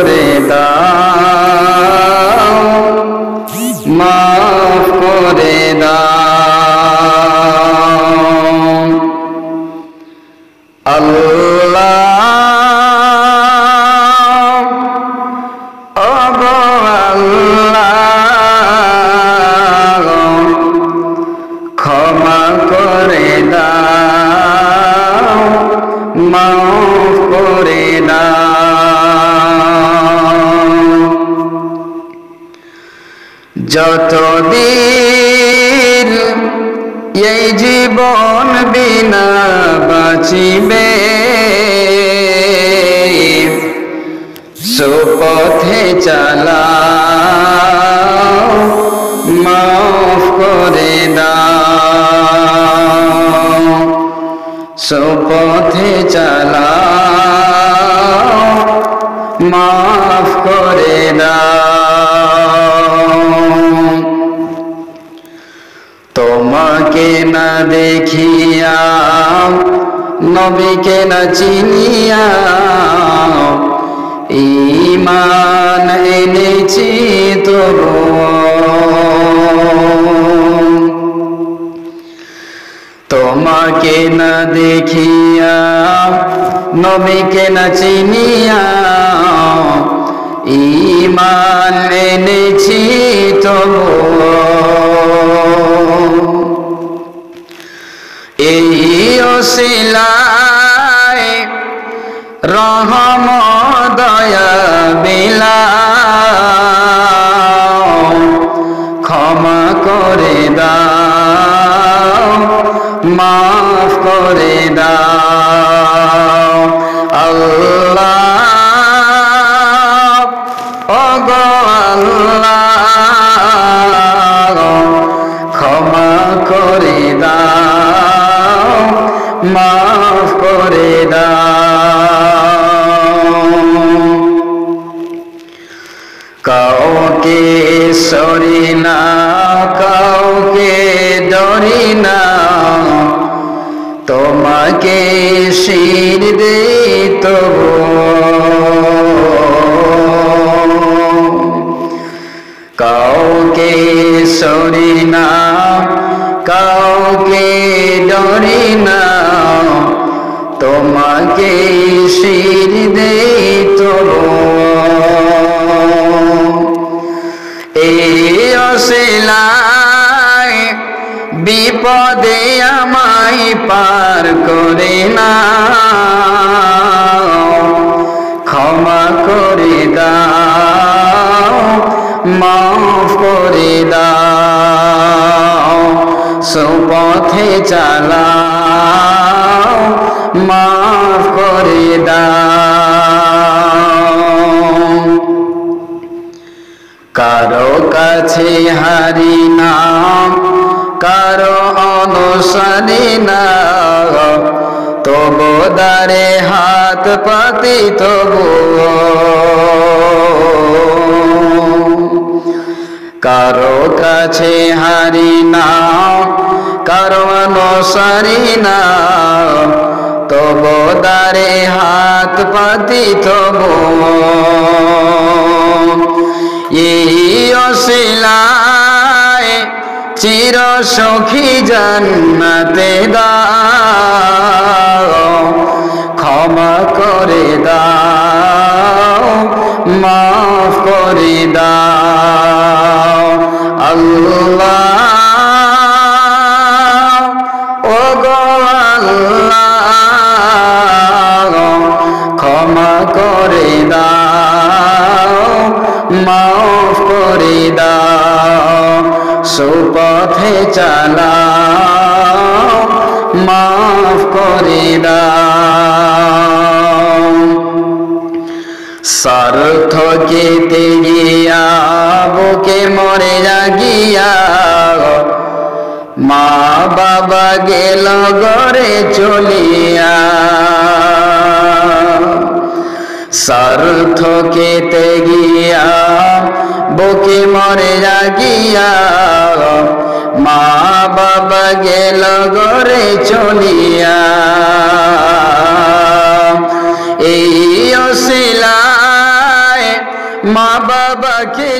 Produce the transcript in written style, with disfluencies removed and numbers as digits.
করে দাও মাফ করে দাও আল্লাহ ওগো আল্লাহ ক্ষমা করে দাও মাফ করে দাও যতদিন এই জীবন বিনা বাঁচিবে সুপথে চালাও মাফ করে দাও সুপথে চালাও মাফ করে দাও তোমাকে না দেখিয়া নবীকে না চিনিয়া ঈমান এনেছি তবু তোমাকে না দেখিয়া নবীকে না চিনিয়া ঈমান এনেছি তবু এই ওসিলায় রহম দয়া বিলাও ক্ষমা করে দাও মাফ করে দাও আল্লাহ ওগো আল্লাহ ক্ষমা করে দাও মাফ করে দাও কাউকে সরি না কাউকে ডরি না তোমাকে শির দে তবু কাউকে সরি না কাউকে ডরি না তোমাকে শির দে তবু এই অসিলায় বিপদে আমায় পার করে না ক্ষমা করে দাও মাফ করে দাও সুপথে চালাও মাফ করে দাও কারো কাছে হারি না কারো অনুসারী না তবু দারে হাত পাতি তবু কারো কাছে হারি না কারো অনুসারী না তবু দারে হাত পাতি তবু এই অসিলায় চির সুখী জান্নাতে দাও ক্ষমা করে দাও মাফ করে দাও আল্লাহ ওগো আল্লাহ ক্ষমা করে দাও মাফ করে দাও সুপথে চালাও মাফ করে দাও স্বার্থকে তেগিয়া বুকে মরে গিয়া মা বাবা গেল ঘরে চলিয়া স্বার্থকে তেগিয়া বুকে মরে গিয়া মা বাবা গেল ঘরে চলিয়া এই অসিলায় বাবাকে